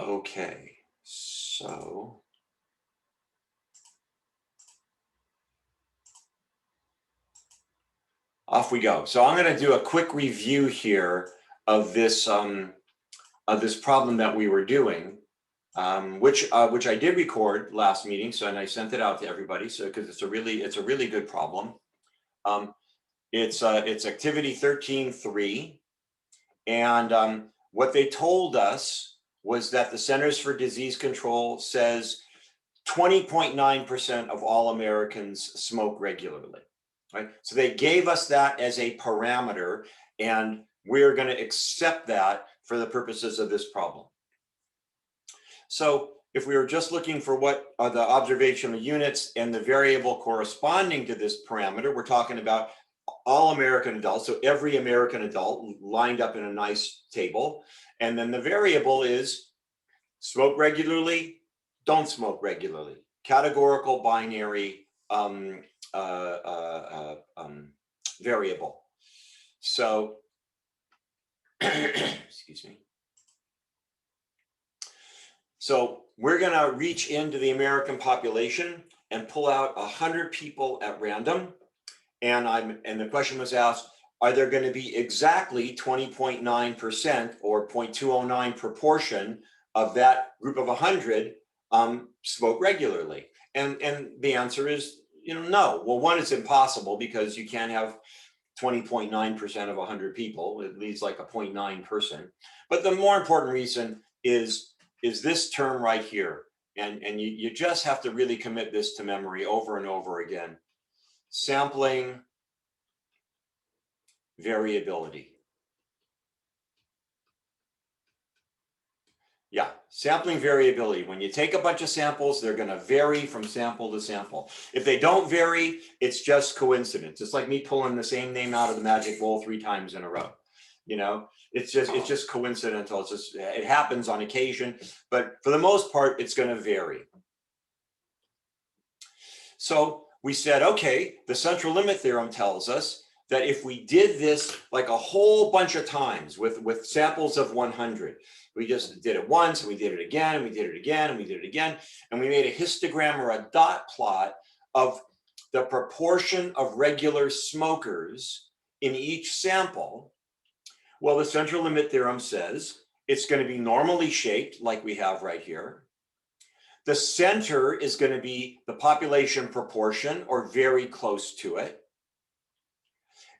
Okay, so off we go. So I'm going to do a quick review here of this problem that we were doing, which I did record last meeting. So and I sent it out to everybody. So because it's a really good problem. It's activity 13.3, and what they told us was that the Centers for Disease Control says 20.9% of all Americans smoke regularly, right? So they gave us that as a parameter, and we're going to accept that for the purposes of this problem. So if we were just looking for what are the observational units and the variable corresponding to this parameter, we're talking about all American adults, so every American adult lined up in a nice table. And then the variable is smoke regularly, don't smoke regularly. Categorical binary variable. So, excuse me. So we're going to reach into the American population and pull out 100 people at random. And the question was asked, are there going to be exactly 20.9% or 0.209 proportion of that group of 100 smoke regularly? And the answer is, no. Well, one, it's impossible because you can't have 20.9% of 100 people. It leaves like a 0.9%. But the more important reason is this term right here. And you just have to really commit this to memory over and over again. Sampling variability. Yeah, sampling variability. When you take a bunch of samples, they're going to vary from sample to sample. If they don't vary, it's just coincidence. It's like me pulling the same name out of the magic bowl 3 times in a row. It's just coincidental. It happens on occasion, but for the most part, it's going to vary. So we said, okay, the central limit theorem tells us that if we did this like a whole bunch of times with samples of 100, we just did it once, and we did it again, and we did it again, and we did it again, and we made a histogram or a dot plot of the proportion of regular smokers in each sample. Well, the central limit theorem says it's going to be normally shaped like we have right here. The center is going to be the population proportion or very close to it.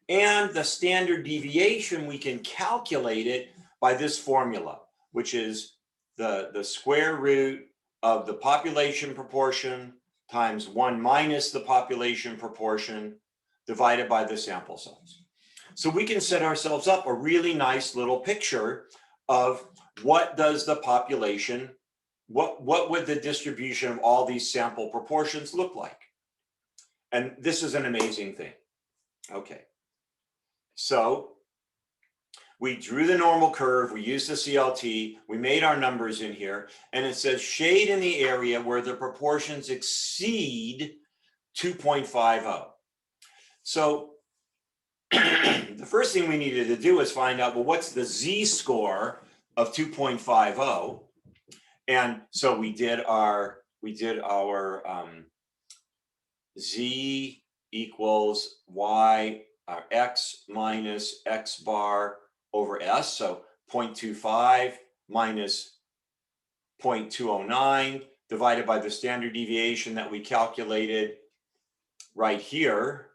And the standard deviation, we can calculate it by this formula, which is the square root of the population proportion times 1 minus the population proportion divided by the sample size. So we can set ourselves up a really nice little picture of what does the population, what would the distribution of all these sample proportions look like? And this is an amazing thing. Okay. So we drew the normal curve, we used the CLT, we made our numbers in here, and it says shade in the area where the proportions exceed 2.50. So the first thing we needed to do is find out, well, what's the z-score of 2.50? And so we did our z equals y, x minus x bar over s. So 0.25 minus 0.209 divided by the standard deviation that we calculated right here.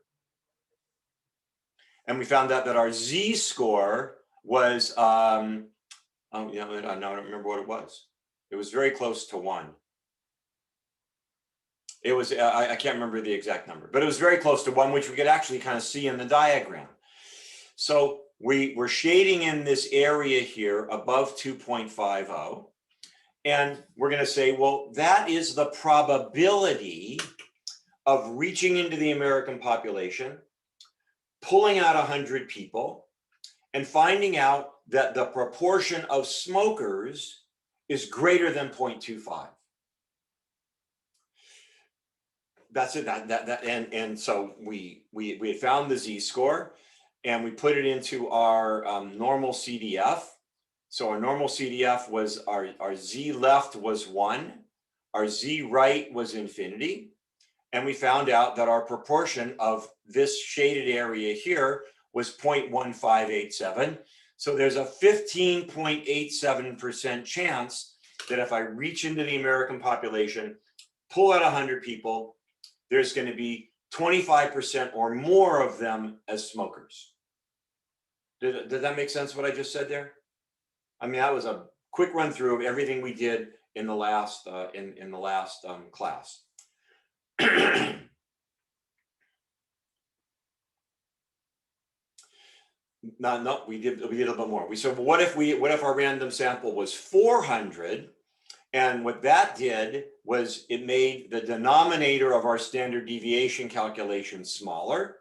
And we found out that our z-score was, I don't remember what it was. It was very close to 1. It was, I can't remember the exact number, but it was very close to 1, which we could actually kind of see in the diagram. So we were shading in this area here above 2.50. And we're going to say, well, that is the probability of reaching into the American population, pulling out 100 people, and finding out that the proportion of smokers is greater than 0.25. That's it. And so we had found the z-score, and we put it into our normal CDF, So our normal CDF was our Z left was 1, our Z right was infinity, and we found out that our proportion of this shaded area here was 0.1587. So there's a 15.87% chance that if I reach into the American population, pull out 100 people, there's going to be 25% or more of them as smokers. Did that make sense what I just said there? I mean, that was a quick run through of everything we did in the last class. No, we did a little bit more. We said, well, what if our random sample was 400? And what that did was it made the denominator of our standard deviation calculation smaller.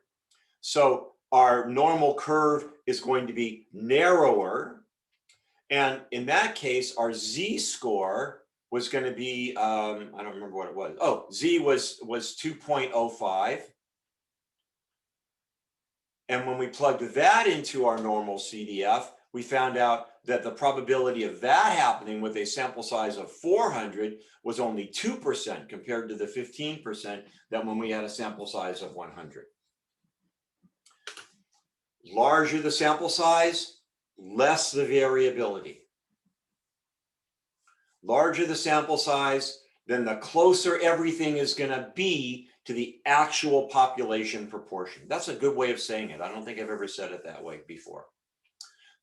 So our normal curve is going to be narrower. And in that case, our Z-score was going to be, I don't remember what it was. Oh, Z was 2.05. And when we plugged that into our normal CDF, we found out that the probability of that happening with a sample size of 400 was only 2% compared to the 15% that when we had a sample size of 100. Larger the sample size, less the variability. Larger the sample size, then the closer everything is going to be to the actual population proportion. That's a good way of saying it. I don't think I've ever said it that way before.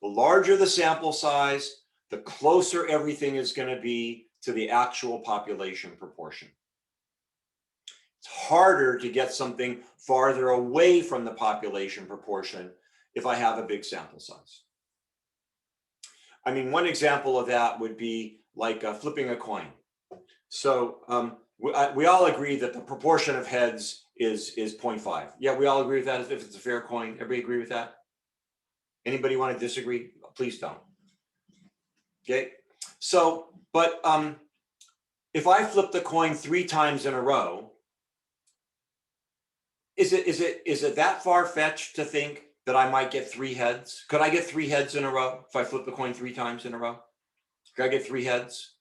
The larger the sample size, the closer everything is going to be to the actual population proportion. It's harder to get something farther away from the population proportion if I have a big sample size. I mean, one example of that would be like flipping a coin. So we all agree that the proportion of heads is 0.5. Yeah, we all agree with that if it's a fair coin. Everybody agree with that? Anybody want to disagree? Please don't. Okay. So, but if I flip the coin 3 times in a row, is it that far-fetched to think that I might get 3 heads? Could I get 3 heads in a row if I flip the coin 3 times in a row? Could I get 3 heads?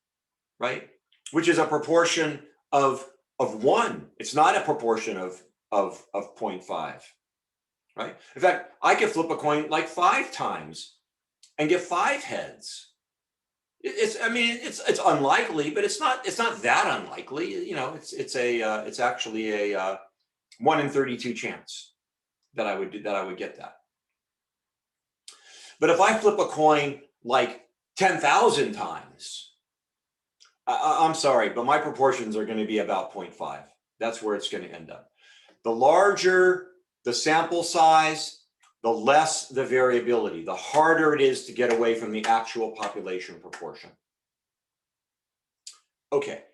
Right? Which is a proportion of 1. It's not a proportion of 0.5. Right? In fact, I could flip a coin like 5 times and get 5 heads. It's unlikely, but it's not that unlikely. You know, it's actually a 1 in 32 chance that I would get that. But if I flip a coin like 10,000 times, I'm sorry, but my proportions are going to be about 0.5. That's where it's going to end up. The larger the sample size, the less the variability, the harder it is to get away from the actual population proportion. Okay.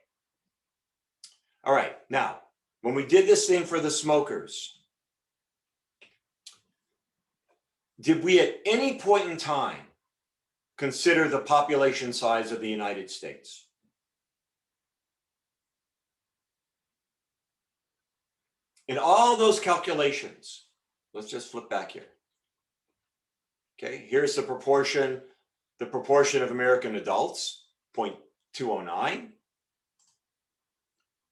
All right. Now, when we did this thing for the smokers, did we at any point in time consider the population size of the United States? In all those calculations, let's just flip back here. Okay, here's the proportion of American adults, 0.209.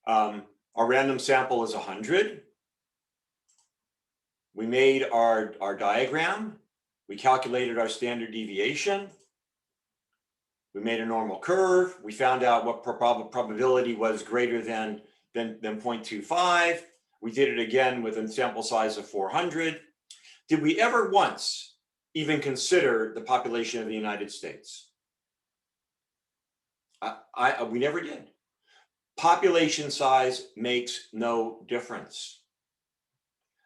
Our random sample is 100. We made our diagram. We calculated our standard deviation. We made a normal curve. We found out what probability was greater than 0.25. We did it again with a sample size of 400. Did we ever once even consider the population of the United States? We never did. Population size makes no difference.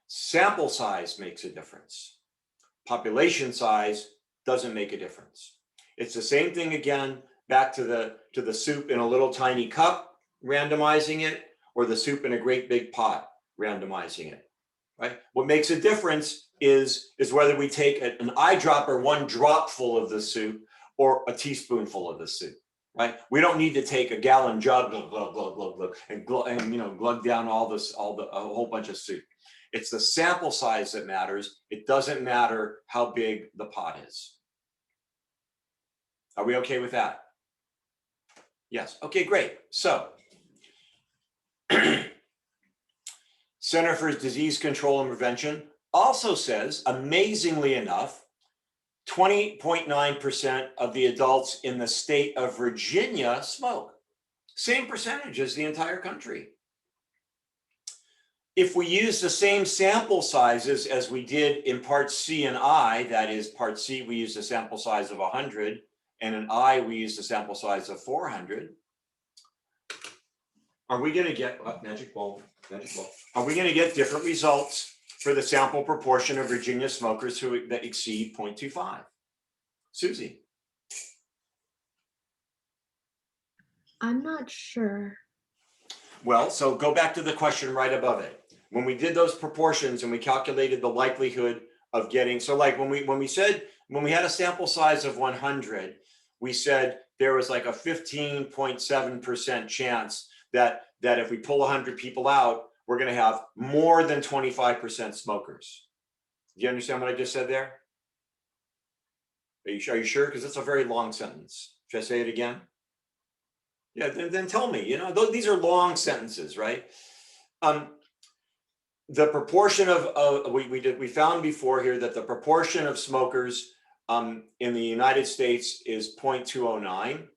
Sample size makes a difference. Population size doesn't make a difference. It's the same thing again, back to the soup in a little tiny cup, randomizing it, or the soup in a great big pot, randomizing it, right? What makes a difference is whether we take an eyedropper, 1 drop full of the soup, or a teaspoonful of the soup, right? We don't need to take a gallon jug, glug, glug, glug, glug, glug, and glug down a whole bunch of soup. It's the sample size that matters. It doesn't matter how big the pot is. Are we okay with that? Yes. Okay, great. So Center for Disease Control and Prevention also says, amazingly enough, 20.9% of the adults in the state of Virginia smoke. Same percentage as the entire country. If we use the same sample sizes as we did in part C and I, that is part C, we used a sample size of 100, and in I, we used a sample size of 400. Are we going to get, magic bulb, are we going to get different results for the sample proportion of Virginia smokers that exceed 0.25? Susie? I'm not sure. Well, so go back to the question right above it. When we did those proportions and we calculated the likelihood of getting, so like when we had a sample size of 100, we said there was like a 15.7% chance that if we pull 100 people out, we're going to have more than 25% smokers. Do you understand what I just said there? Are you sure? Because it's a very long sentence. Should I say it again? Yeah, then tell me. You know, these are long sentences, right? The proportion of we found before here that the proportion of smokers in the United States is 0.209,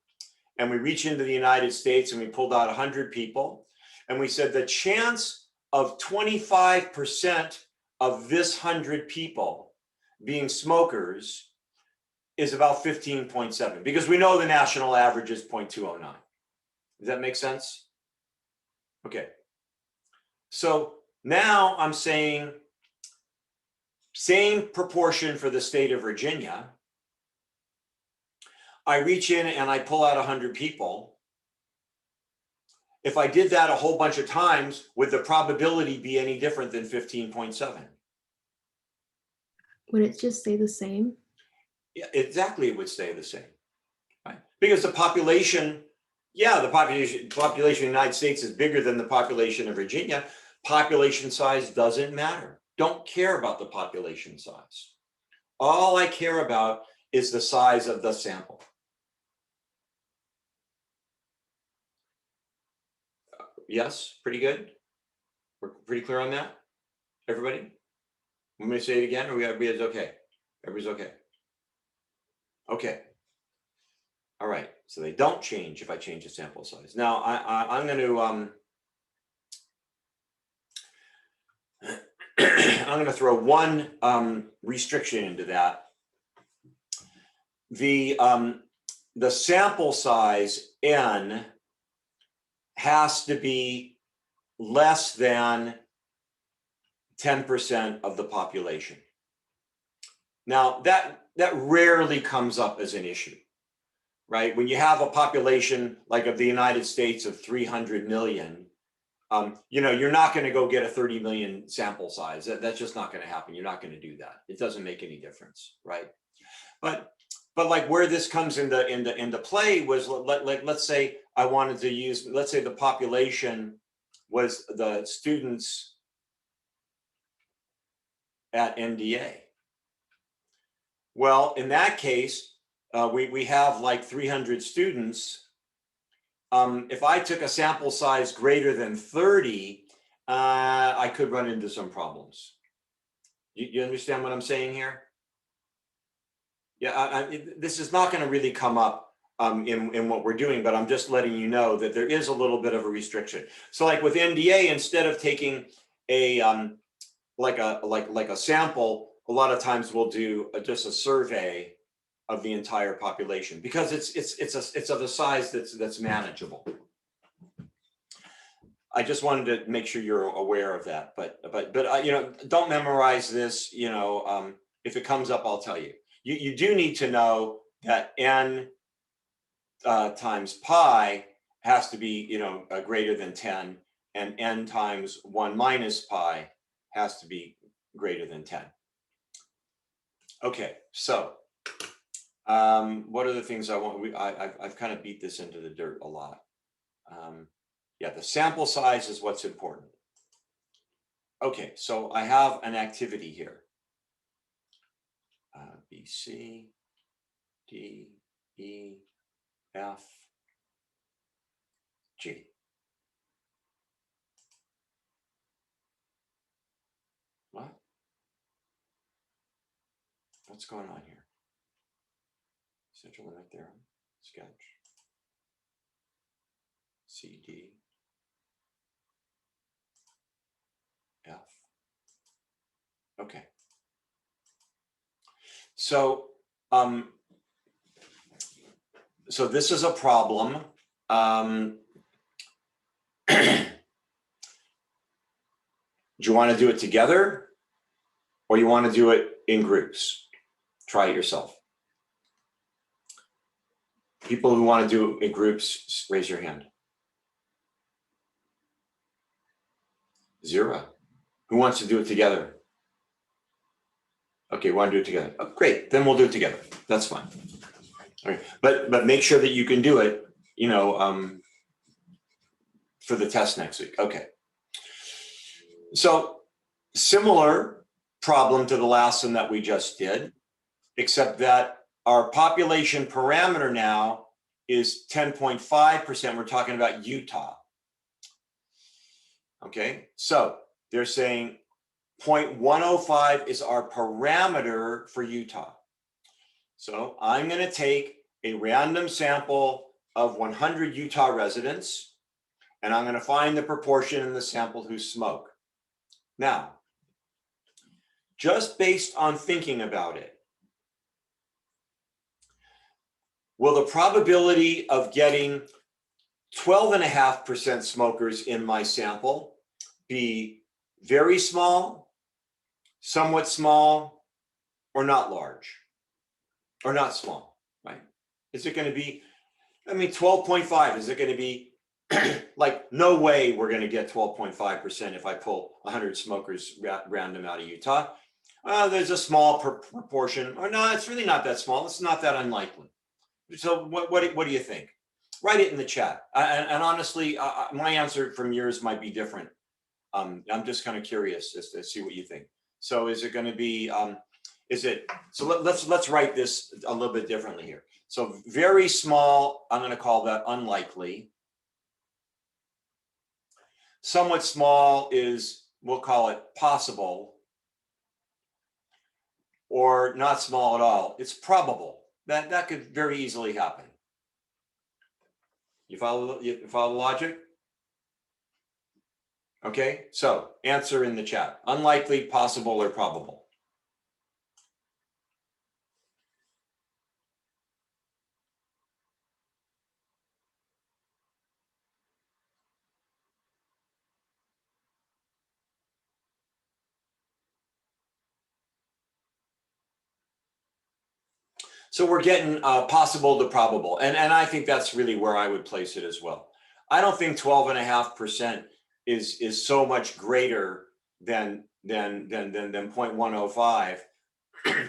and we reach into the United States and we pulled out 100 people, and we said the chance of 25% of this 100 people being smokers is about 15.7, because we know the national average is 0.209. Does that make sense? Okay. So now I'm saying same proportion for the state of Virginia. I reach in and I pull out 100 people. If I did that a whole bunch of times, would the probability be any different than 15.7? Would it just stay the same? Yeah, exactly, it would stay the same, right? Because the population, yeah, the population of the United States is bigger than the population of Virginia. Population size doesn't matter. Don't care about the population size. All I care about is the size of the sample. Yes, pretty good. We're pretty clear on that, everybody? Want me to say it again, or everybody's okay? Everybody's okay. Okay. All right. So they don't change if I change the sample size. Now I'm going to I'm going to throw one restriction into that. The sample size n has to be less than 10% of the population. Now that rarely comes up as an issue, right? When you have a population like of the United States of 300 million, you know, you're not going to go get a 30 million sample size. That's just not going to happen. You're not going to do that. It doesn't make any difference, right? But like where this comes into play was, let's say I wanted to use, let's say the population was the students at NDA. Well, in that case, we have like 300 students. If I took a sample size greater than 30, I could run into some problems. You understand what I'm saying here? Yeah, this is not going to really come up in what we're doing, but I'm just letting you know that there is a little bit of a restriction. So like with NDA, instead of taking a like a sample, a lot of times we'll do just a survey of the entire population, because it's of a size that's manageable. I just wanted to make sure you're aware of that, but you know, don't memorize this. You know, if it comes up, I'll tell you. You do need to know that n times pi has to be, you know, greater than 10, and n times 1 minus pi has to be greater than 10. Okay, so what are the things I want? I've kind of beat this into the dirt a lot. Yeah, the sample size is what's important. Okay, so I have an activity here. B, C, D, E, F, G. What? What's going on here? Central limit theorem, sketch. C, D, F. Okay. So, so this is a problem. Do you want to do it together or you want to do it in groups? Try it yourself. People who want to do it in groups, raise your hand. 0. Who wants to do it together? Okay, want to do it together. Oh, great, then we'll do it together. That's fine. All right, but make sure that you can do it, you know, for the test next week. Okay. So similar problem to the last one that we just did, except that our population parameter now is 10.5%. We're talking about Utah. Okay, so they're saying 0.105 is our parameter for Utah. So I'm going to take a random sample of 100 Utah residents, and I'm going to find the proportion in the sample who smoke. Now, just based on thinking about it, will the probability of getting 12.5% smokers in my sample be very small, somewhat small, or not large, or not small, right? Is it going to be, I mean, 12.5, is it going to be like, no way we're going to get 12.5% if I pull 100 smokers random out of Utah? There's a small proportion, or no, it's really not that small. It's not that unlikely. So what do you think? Write it in the chat. And honestly, my answer from yours might be different. I'm just kind of curious as to see what you think. So is it going to be, so let's write this a little bit differently here. So very small, I'm going to call that unlikely. Somewhat small is, we'll call it possible. Or not small at all, it's probable. That could very easily happen. You follow the logic? Okay, so answer in the chat. Unlikely, possible, or probable. So we're getting possible to probable. And I think that's really where I would place it as well. I don't think 12.5% is so much greater than 0.105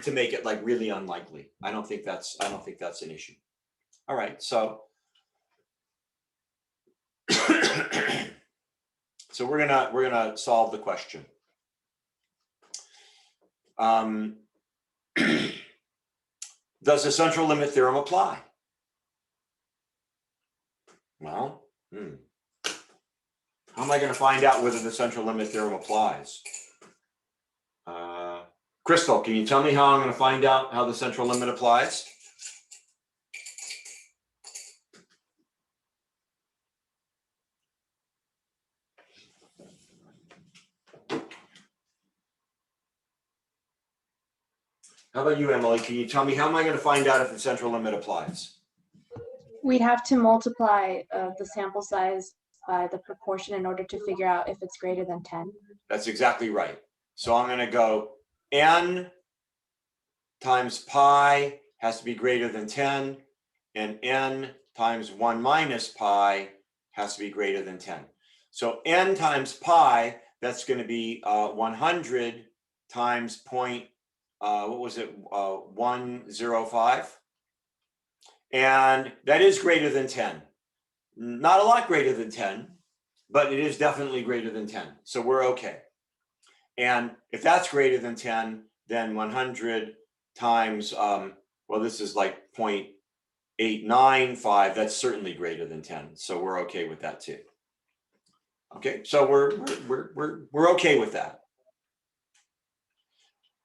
to make it like really unlikely. I don't think that's an issue. All right, so so we're gonna solve the question. Does the central limit theorem apply? Well, how am I going to find out whether the central limit theorem applies? Crystal, can you tell me how I'm going to find out how the central limit applies? How about you, Emily? Can you tell me how am I going to find out if the central limit applies? We'd have to multiply the sample size by the proportion in order to figure out if it's greater than 10. That's exactly right. So I'm going to go n times pi has to be greater than 10, and n times 1 minus pi has to be greater than 10. So n times pi, that's going to be 100 times what was it, 105? And that is greater than 10. Not a lot greater than 10, but it is definitely greater than 10. So we're okay. And if that's greater than 10, then 100 times, well, this is like 0.1 895, that's certainly greater than 10. So we're okay with that too. Okay, so we're okay with that.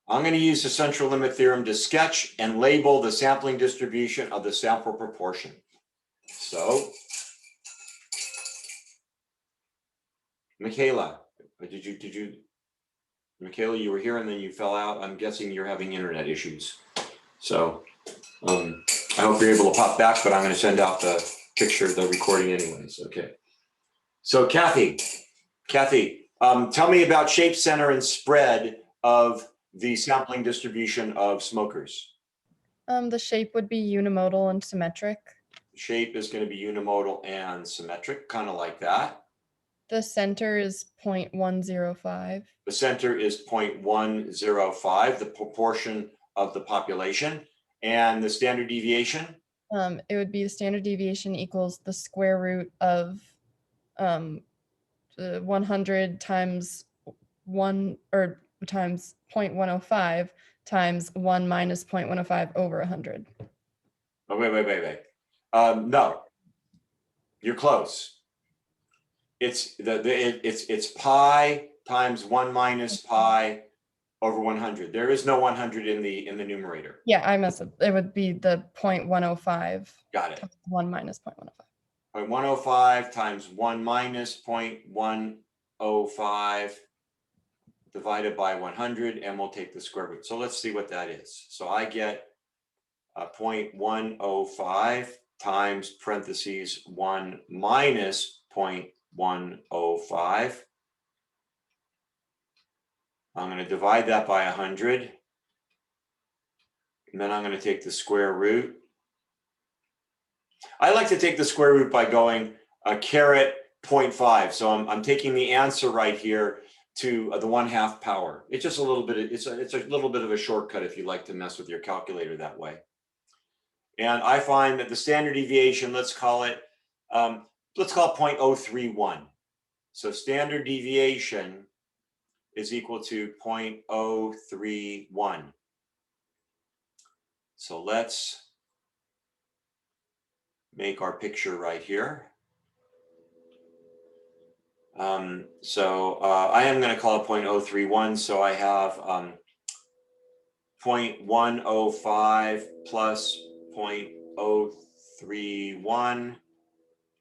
I'm going to use the central limit theorem to sketch and label the sampling distribution of the sample proportion. So, Michaela, Michaela, you were here and then you fell out. I'm guessing you're having internet issues. So, I hope you're able to pop back, but I'm going to send out the picture, the recording anyways. Okay. So, Kathy, tell me about shape, center, and spread of the sampling distribution of smokers. The shape would be unimodal and symmetric. Shape is going to be unimodal and symmetric, kind of like that. The center is 0.105. The center is 0.105, the proportion of the population. And the standard deviation? It would be the standard deviation equals the square root of 100 times 1 or times 0.105 times 1 minus 0.105 over 100. Oh, wait. No, you're close. It's it's pi times 1 minus pi over 100. There is no 100 in the numerator. Yeah, I messed up. It would be the 0.105. Got it. 1 minus 0.105. 0.105 times 1 minus 0.105 divided by 100, and we'll take the square root. So let's see what that is. So I get 0.105 times parentheses 1 minus 0.105. I'm going to divide that by 100. And then I'm going to take the square root. I like to take the square root by going caret 0.5. So I'm taking the answer right here to the 1/2 power. It's just a little bit, it's a little bit of a shortcut if you like to mess with your calculator that way. And I find that the standard deviation, let's call it 0.031. So standard deviation is equal to 0.031. So let's make our picture right here. I am going to call it 0.031. So I have 0.105 plus 0.031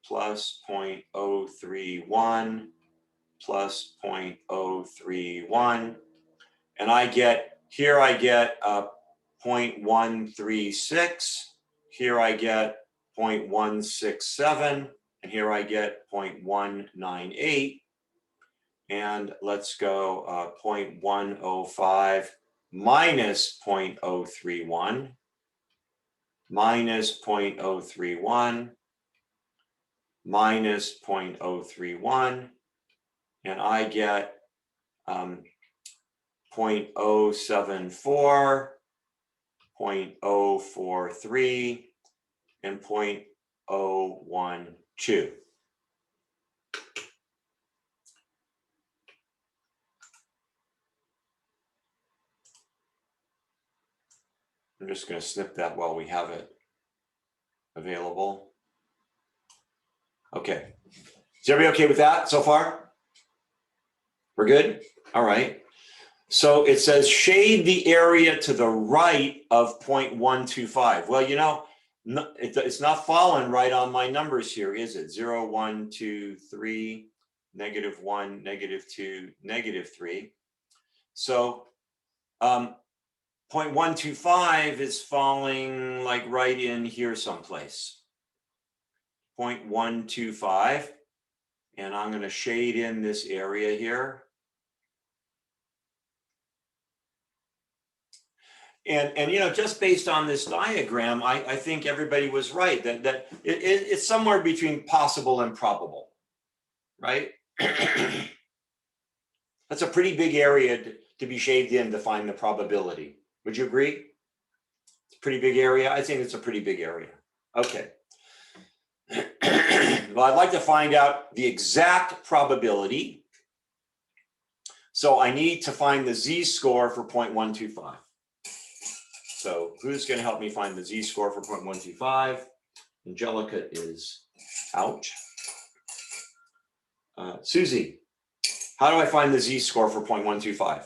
plus 0.031 plus 0.031. And I get 0.136. Here I get 0.167. And here I get 0.198. And let's go 0.105 minus 0.031 minus 0.031 minus 0.031. And I get 0.074, 0.043, and 0.012. I'm just going to snip that while we have it available. Okay. Is everybody okay with that so far? We're good? All right. So it says shade the area to the right of 0.125. Well, you know, it's not falling right on my numbers here, is it? 0, 1, 2, 3, -1, -2, -3. So 0.125 is falling like right in here someplace. 0.125. And I'm going to shade in this area here. And you know, just based on this diagram, I think everybody was right that it's somewhere between possible and probable, right? That's a pretty big area to be shaved in to find the probability. Would you agree? It's a pretty big area. I think it's a pretty big area. Okay. Well, I'd like to find out the exact probability. So I need to find the z-score for 0.125. So who's going to help me find the z-score for 0.125? Angelica is out. Susie, how do I find the z-score for 0.125?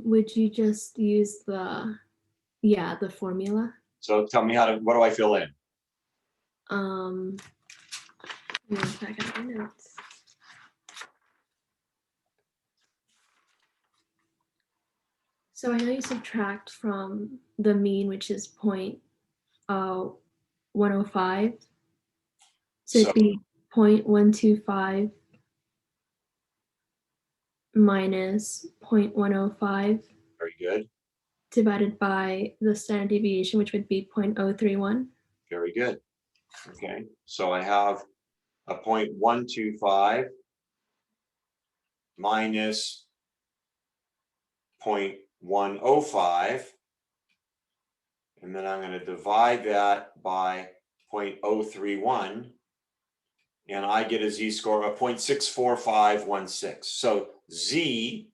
Would you just use the formula? So tell me what do I fill in? Let me back up my notes. So I know you subtract from the mean, which is 0.105. So it'd be 0.125 minus 0.105 Very good. divided by the standard deviation, which would be 0.031. Very good. Okay, so I have a 0.125 minus 0.105, and then I'm going to divide that by 0.031, and I get a z-score of 0.64516. So z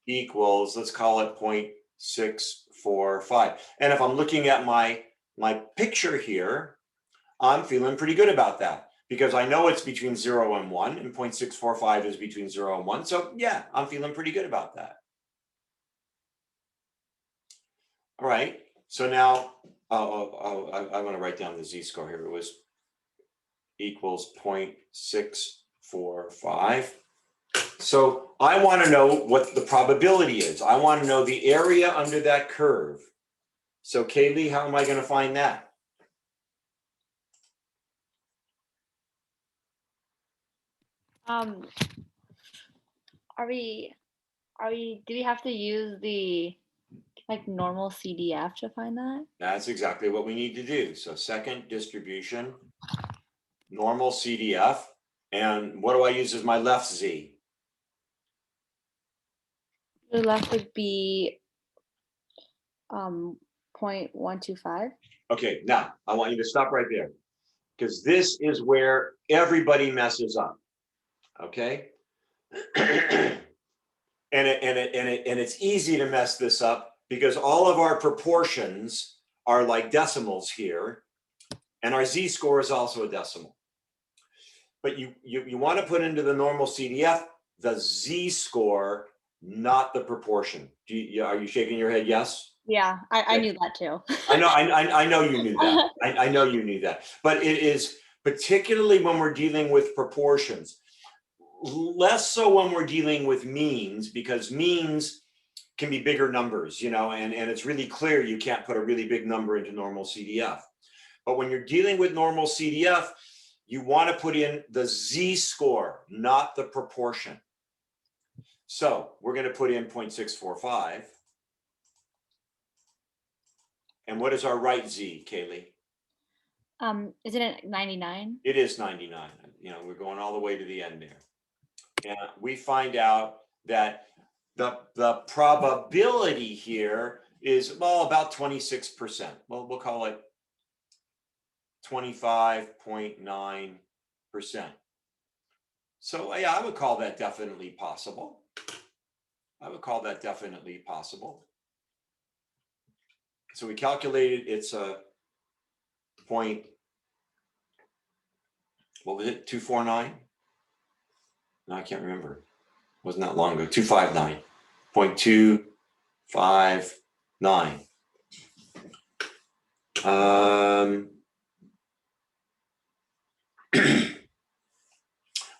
equals, let's call it 0.645. And if I'm looking at my picture here, I'm feeling pretty good about that because I know it's between 0 and 1, and 0.645 is between 0 and 1. So yeah, I'm feeling pretty good about that. All right, so now, I want to write down the z-score here. It was equals 0.645. So I want to know what the probability is. I want to know the area under that curve. So Kaylee, how am I going to find that? Do we have to use the normal CDF to find that? That's exactly what we need to do. So second distribution, normal CDF. And what do I use as my left Z? The left would be 0.125. Okay, now I want you to stop right there because this is where everybody messes up. Okay. And it's easy to mess this up because all of our proportions are like decimals here, and our z-score is also a decimal. But you want to put into the normal CDF the z-score, not the proportion. Are you shaking your head? Yes. Yeah, I knew that too. I know you knew that. I know you knew that. But it is particularly when we're dealing with proportions. Less so when we're dealing with means, because means can be bigger numbers, and it's really clear you can't put a really big number into normal CDF. But when you're dealing with normal CDF, you want to put in the z-score, not the proportion. So we're going to put in 0.645. And what is our right z, Kaylee? Isn't it 99? It is 99. We're going all the way to the end there. And we find out that the probability here is, well, about 26%. Well, we'll call it 25.9%. So yeah, I would call that definitely possible. So we calculated it's a point, what was it, 249? No, I can't remember. It wasn't that long ago. 259. 0.259.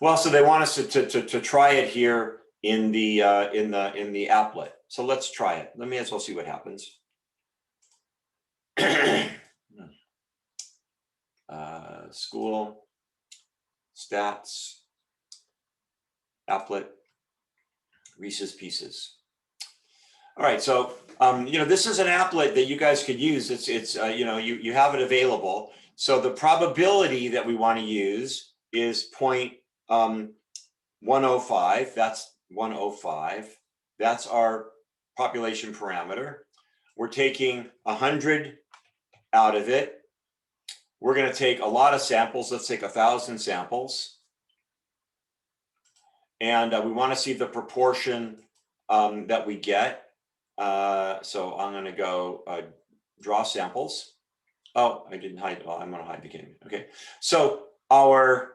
Well, so they want us to try it here in the applet. So let's try it. Let me as well see what happens. School, stats, applet, Reese's Pieces. All right, so this is an applet that you guys could use. It's you have it available. So the probability that we want to use is 0.105. That's 105. That's our population parameter. We're taking 100 out of it. We're going to take a lot of samples. Let's take 1,000 samples. And we want to see the proportion that we get. So I'm going to go draw samples. Oh, I didn't hide. Well, I'm going to hide the beginning. Okay. So our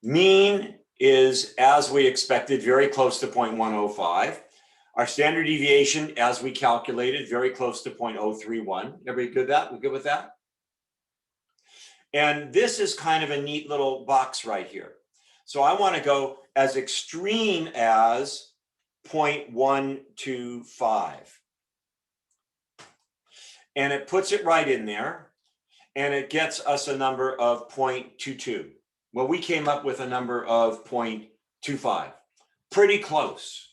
mean is, as we expected, very close to 0.105. Our standard deviation, as we calculated, very close to 0.031. Everybody good with that? We good with that? And this is kind of a neat little box right here. So I want to go as extreme as 0.125. And it puts it right in there. And it gets us a number of 0.22. Well, we came up with a number of 0.25. Pretty close.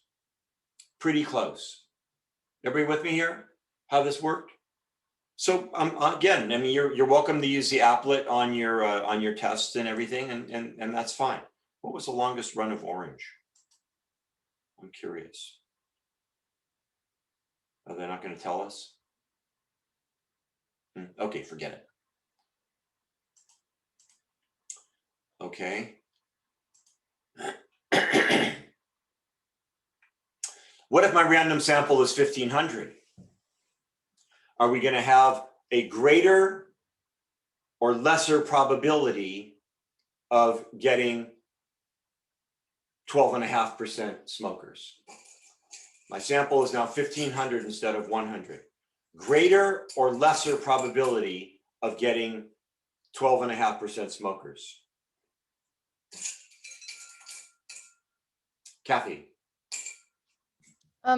Pretty close. Everybody with me here? How this worked? So again, I mean, you're welcome to use the applet on your tests and everything, and that's fine. What was the longest run of orange? I'm curious. Are they not going to tell us? Okay, forget it. Okay. What if my random sample is 1500? Are we going to have a greater or lesser probability of getting 12.5% smokers? My sample is now 1500 instead of 100. Greater or lesser probability of getting 12.5% smokers? Kathy?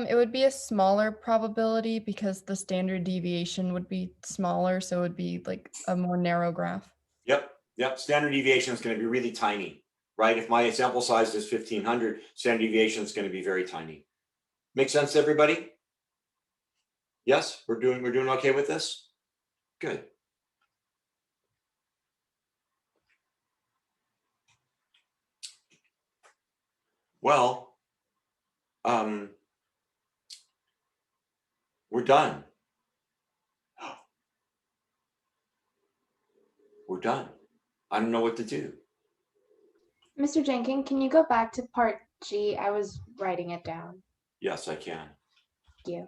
It would be a smaller probability because the standard deviation would be smaller, so it would be like a more narrow graph. Yep. Standard deviation is going to be really tiny, right? If my sample size is 1500, standard deviation is going to be very tiny. Make sense to everybody? Yes, we're doing okay with this? Good. Well, we're done. We're done. I don't know what to do. Mr. Jenkins, can you go back to part G? I was writing it down. Yes, I can. Thank you.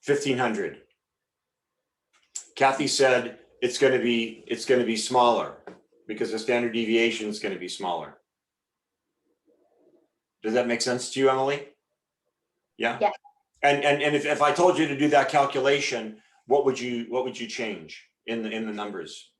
1500. Kathy said it's going to be smaller because the standard deviation is going to be smaller. Does that make sense to you, Emily? Yeah. Yeah. And if I told you to do that calculation, what would you change in the numbers?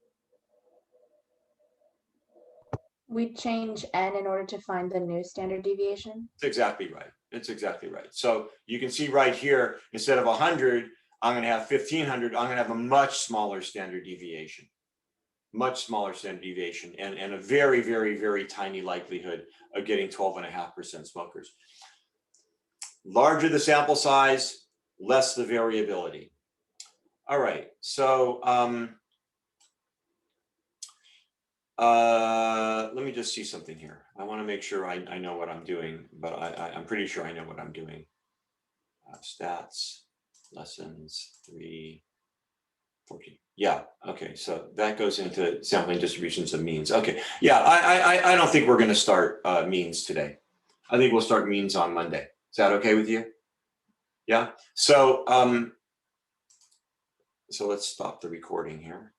We change n in order to find the new standard deviation. It's exactly right. It's exactly right. So you can see right here, instead of 100, I'm going to have 1500. I'm going to have a much smaller standard deviation. Much smaller standard deviation and a very, very, very tiny likelihood of getting 12.5% smokers. Larger the sample size, less the variability. All right, so let me just see something here. I want to make sure I know what I'm doing, but I'm pretty sure I know what I'm doing. Stats, lessons 3, 14. Yeah, okay, so that goes into sampling distributions of means. Okay, yeah, I don't think we're going to start means today. I think we'll start means on Monday. Is that okay with you? Yeah, so so let's stop the recording here.